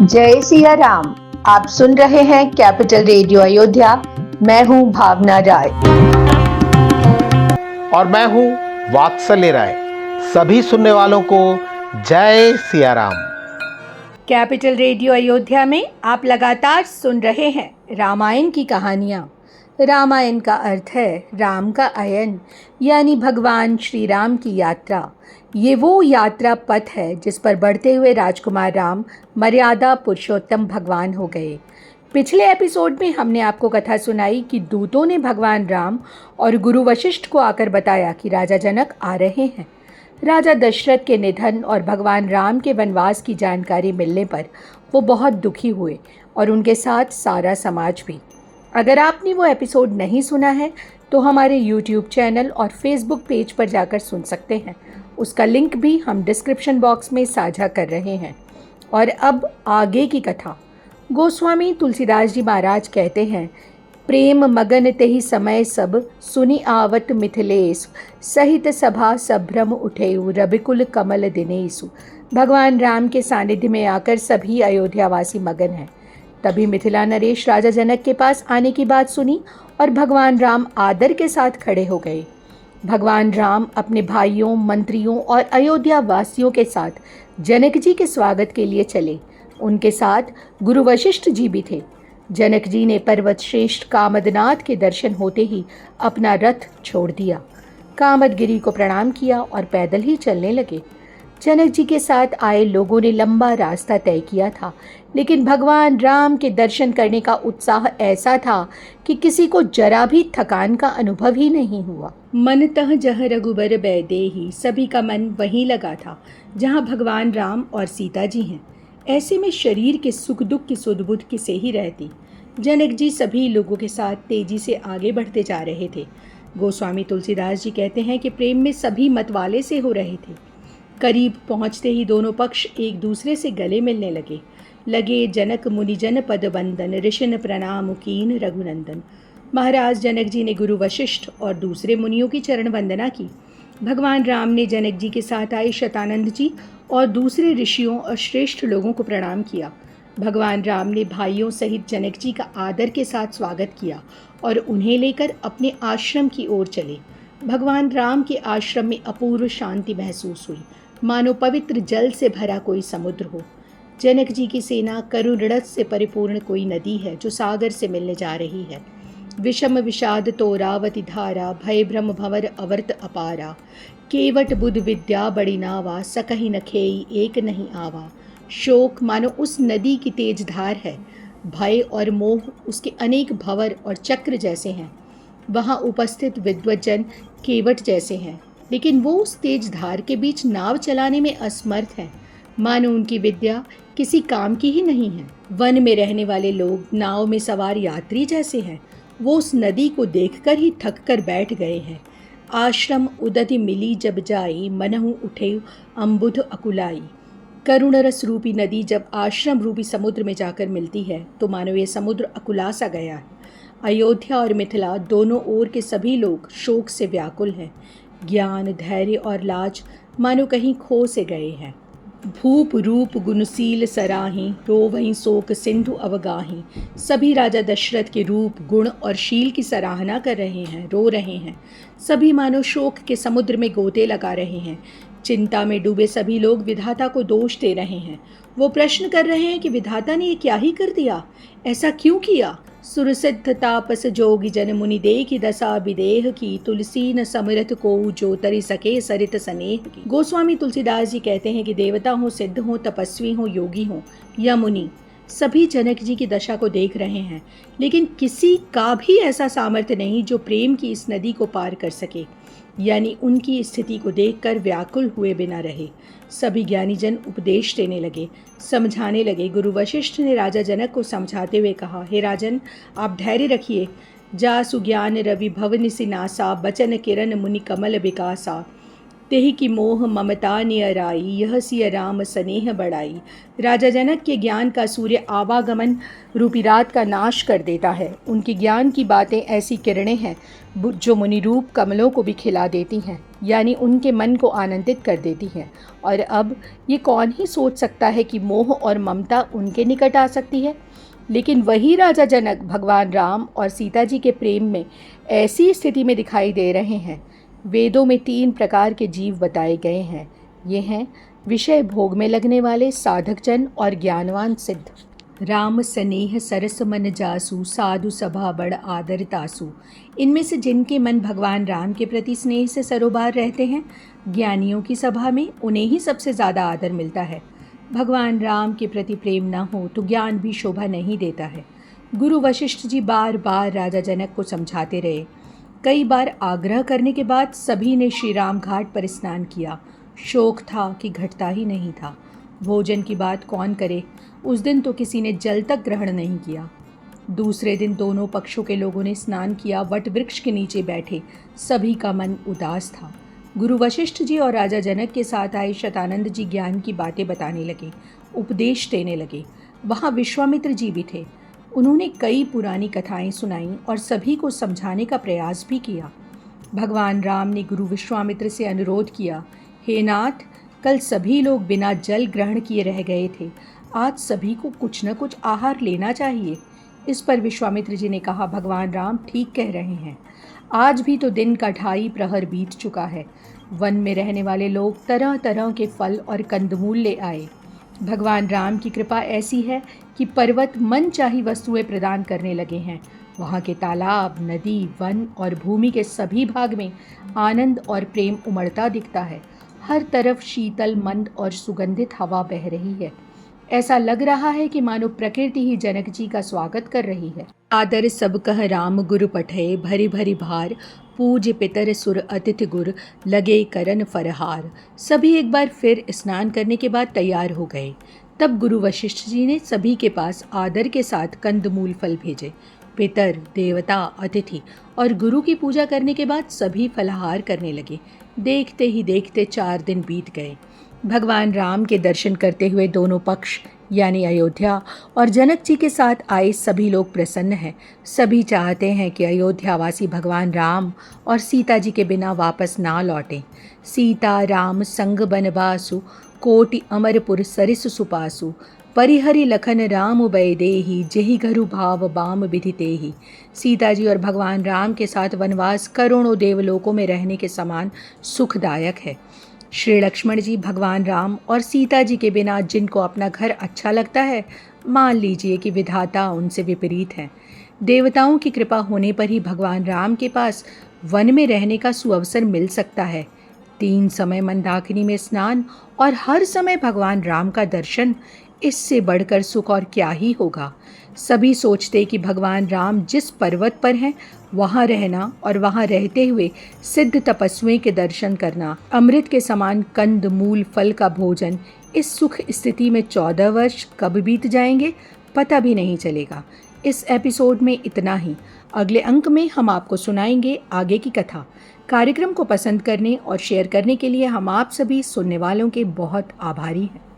जय सिया राम। आप सुन रहे हैं कैपिटल रेडियो अयोध्या। मैं हूं भावना राय और मैं हूं वात्सल्य राय। सभी सुनने वालों को जय सिया राम। कैपिटल रेडियो अयोध्या में आप लगातार सुन रहे हैं रामायण की कहानियाँ। रामायण का अर्थ है राम का अयन, यानी भगवान श्री राम की यात्रा। ये वो यात्रा पथ है जिस पर बढ़ते हुए राजकुमार राम मर्यादा पुरुषोत्तम भगवान हो गए। पिछले एपिसोड में हमने आपको कथा सुनाई कि दूतों ने भगवान राम और गुरु वशिष्ठ को आकर बताया कि राजा जनक आ रहे हैं। राजा दशरथ के निधन और भगवान राम के वनवास की जानकारी मिलने पर वो बहुत दुखी हुए और उनके साथ सारा समाज भी। अगर आपने वो एपिसोड नहीं सुना है तो हमारे यूट्यूब चैनल और फेसबुक पेज पर जाकर सुन सकते हैं। उसका लिंक भी हम डिस्क्रिप्शन बॉक्स में साझा कर रहे हैं। और अब आगे की कथा। गोस्वामी तुलसीदास जी महाराज कहते हैं, प्रेम मगन तेहि समय सब सुनि आवत मिथिलेश, सहित सभा सभ्रम उठेउ रविकुल कमल दिनेसु। भगवान राम के सानिध्य में आकर सभी अयोध्यावासी मगन हैं। तभी मिथिला नरेश राजा जनक के पास आने की बात सुनी और भगवान राम आदर के साथ खड़े हो गए। भगवान राम अपने भाइयों, मंत्रियों और अयोध्या वासियों के साथ जनक जी के स्वागत के लिए चले। उनके साथ गुरु वशिष्ठ जी भी थे। जनक जी ने पर्वत श्रेष्ठ कामदनाथ के दर्शन होते ही अपना रथ छोड़ दिया, कामदगिरी को प्रणाम किया और पैदल ही चलने लगे। जनक जी के साथ आए लोगों ने लंबा रास्ता तय किया था, लेकिन भगवान राम के दर्शन करने का उत्साह ऐसा था कि किसी को जरा भी थकान का अनुभव ही नहीं हुआ। मन तह जह रघुबर बैदेही, सभी का मन वहीं लगा था जहाँ भगवान राम और सीता जी हैं। ऐसे में शरीर के सुख दुख की सुध-बुध किसे ही रहती। जनक जी सभी लोगों के साथ तेजी से आगे बढ़ते जा रहे थे। गोस्वामी तुलसीदास जी कहते हैं कि प्रेम में सभी मतवाले से हो रहे थे। करीब पहुंचते ही दोनों पक्ष एक दूसरे से गले मिलने लगे जनक मुनिजन पद बंदन, ऋषिन प्रणाम कीन रघुनंदन। महाराज जनक जी ने गुरु वशिष्ठ और दूसरे मुनियों की चरण वंदना की। भगवान राम ने जनक जी के साथ आए शतानंद जी और दूसरे ऋषियों और श्रेष्ठ लोगों को प्रणाम किया। भगवान राम ने भाइयों सहित जनक जी का आदर के साथ स्वागत किया और उन्हें लेकर अपने आश्रम की ओर चले। भगवान राम के आश्रम में अपूर्व शांति महसूस हुई, मानो पवित्र जल से भरा कोई समुद्र हो। जनक जी की सेना करुण रस से परिपूर्ण कोई नदी है जो सागर से मिलने जा रही है। विषम विषाद तोरावती धारा, भय भ्रम भंवर अवर्त अपारा। केवट बुध विद्या बड़ी नावा, सकहि न खेई एक नहीं आवा। शोक मानो उस नदी की तेज धार है, भय और मोह उसके अनेक भंवर और चक्र जैसे हैं। वहाँ उपस्थित विद्वज्जन केवट जैसे हैं, लेकिन वो उस तेज धार के बीच नाव चलाने में असमर्थ हैं, मानो उनकी विद्या किसी काम की ही नहीं है। वन में रहने वाले लोग नाव में सवार यात्री जैसे हैं, वो उस नदी को देखकर ही थक कर बैठ गए हैं। आश्रम उदति मिली जब जाई, मनहु उठे अम्बुध अकुलाई। करुण रस रूपी नदी जब आश्रम रूपी समुद्र में जाकर मिलती है तो मानो ये समुद्र अकुला सा गया है। अयोध्या और मिथिला दोनों ओर के सभी लोग शोक से व्याकुल हैं। ज्ञान, धैर्य और लाज मानो कहीं खो से गए हैं। भूप रूप गुणशील सराही, रोवहीं शोक सिंधु अवगाही। सभी राजा दशरथ के रूप, गुण और शील की सराहना कर रहे हैं, रो रहे हैं। सभी मानो शोक के समुद्र में गोते लगा रहे हैं। चिंता में डूबे सभी लोग विधाता को दोष दे रहे हैं। वो प्रश्न कर रहे हैं कि विधाता ने ये क्या ही कर दिया, ऐसा क्यों किया। सुरसिद्ध तापस जोगी जन मुनि देखि दशा विदेह की, तुलसी न समरथ को जो तरि सके सरित स्नेह की। गोस्वामी तुलसीदास जी कहते हैं कि देवता हो, सिद्ध हो, तपस्वी हो, योगी हो या मुनि, सभी जनक जी की दशा को देख रहे हैं, लेकिन किसी का भी ऐसा सामर्थ्य नहीं जो प्रेम की इस नदी को पार कर सके, यानी उनकी स्थिति को देखकर व्याकुल हुए बिना रहे। सभी ज्ञानीजन उपदेश देने लगे, समझाने लगे। गुरु वशिष्ठ ने राजा जनक को समझाते हुए कहा, हे राजन, आप धैर्य रखिए। जा सुज्ञान रवि भवन सिनासा, बचन किरण मुनि कमल विकासा। तेहि की मोह ममता नियराई, यह सिय राम स्नेह बढ़ाई। राजा जनक के ज्ञान का सूर्य आवागमन रूपी रात का नाश कर देता है। उनकी ज्ञान की बातें ऐसी किरणें हैं जो मुनि रूप कमलों को भी खिला देती हैं, यानी उनके मन को आनंदित कर देती हैं। और अब ये कौन ही सोच सकता है कि मोह और ममता उनके निकट आ सकती है। लेकिन वही राजा जनक भगवान राम और सीता जी के प्रेम में ऐसी स्थिति में दिखाई दे रहे हैं। वेदों में 3 प्रकार के जीव बताए गए हैं। ये हैं विषय भोग में लगने वाले, साधक जन और ज्ञानवान सिद्ध। राम स्नेह सरस मन जासु, साधु सभा बड़ आदर तासु। इनमें से जिनके मन भगवान राम के प्रति स्नेह से सरोबार रहते हैं, ज्ञानियों की सभा में उन्हें ही सबसे ज़्यादा आदर मिलता है। भगवान राम के प्रति प्रेम न हो तो ज्ञान भी शोभा नहीं देता है। गुरु वशिष्ठ जी बार बार राजा जनक को समझाते रहे। कई बार आग्रह करने के बाद सभी ने श्री राम घाट पर स्नान किया। शोक था कि घटता ही नहीं था। भोजन की बात कौन करे, उस दिन तो किसी ने जल तक ग्रहण नहीं किया। दूसरे दिन दोनों पक्षों के लोगों ने स्नान किया, वट वृक्ष के नीचे बैठे। सभी का मन उदास था। गुरु वशिष्ठ जी और राजा जनक के साथ आए शतानंद जी ज्ञान की बातें बताने लगे, उपदेश देने लगे। वहाँ विश्वामित्र जी भी थे। उन्होंने कई पुरानी कथाएं सुनाईं और सभी को समझाने का प्रयास भी किया। भगवान राम ने गुरु विश्वामित्र से अनुरोध किया, हे नाथ, कल सभी लोग बिना जल ग्रहण किए रह गए थे। आज सभी को कुछ न कुछ आहार लेना चाहिए। इस पर विश्वामित्र जी ने कहा, भगवान राम ठीक कह रहे हैं। आज भी तो दिन का 2.5 प्रहर बीत चुका है। वन में रहने वाले लोग तरह तरह के फल और कंदमूल ले आए। भगवान राम की कृपा ऐसी है कि पर्वत मनचाही वस्तुएं प्रदान करने लगे हैं। वहाँ के तालाब, नदी, वन और भूमि के सभी भाग में आनंद और प्रेम उमड़ता दिखता है। हर तरफ शीतल, मंद और सुगंधित हवा बह रही है। ऐसा लग रहा है कि मानो प्रकृति ही जनक जी का स्वागत कर रही है। आदर सब कह राम गुरु पठे, भरी भरी भार, पूज पितर सुर अतिथि गुर, लगे करन फरहार। सभी एक बार फिर स्नान करने के बाद तैयार हो गए। तब गुरु वशिष्ठ जी ने सभी के पास आदर के साथ कंदमूल फल भेजे। पितर, देवता, अतिथि और गुरु की पूजा करने के बाद सभी फलाहार करने लगे। देखते ही देखते 4 दिन बीत गए। भगवान राम के दर्शन करते हुए दोनों पक्ष यानी अयोध्या और जनक जी के साथ आए सभी लोग प्रसन्न हैं। सभी चाहते हैं कि अयोध्यावासी भगवान राम और सीता जी के बिना वापस ना लौटें। सीता राम संग बनवासु, कोटि अमरपुर सरिस सुपासु, परिहरि लखन राम बैदेही, जेहि घरु भाव बाम विधितेहि। सीता जी और भगवान राम के साथ वनवास करोड़ों देवलोकों में रहने के समान सुखदायक है। श्री लक्ष्मण जी भगवान राम और सीता जी के बिना जिनको अपना घर अच्छा लगता है, मान लीजिए कि विधाता उनसे विपरीत है। देवताओं की कृपा होने पर ही भगवान राम के पास वन में रहने का सुअवसर मिल सकता है। 3 समय मंदाकिनी में स्नान और हर समय भगवान राम का दर्शन, इससे बढ़कर सुख और क्या ही होगा। सभी सोचते कि भगवान राम जिस पर्वत पर हैं वहाँ रहना और वहाँ रहते हुए सिद्ध तपस्वियों के दर्शन करना, अमृत के समान कंद मूल फल का भोजन, इस सुख स्थिति में 14 वर्ष कब बीत जाएंगे पता भी नहीं चलेगा। इस एपिसोड में इतना ही। अगले अंक में हम आपको सुनाएंगे आगे की कथा। कार्यक्रम को पसंद करने और शेयर करने के लिए हम आप सभी सुनने वालों के बहुत आभारी हैं।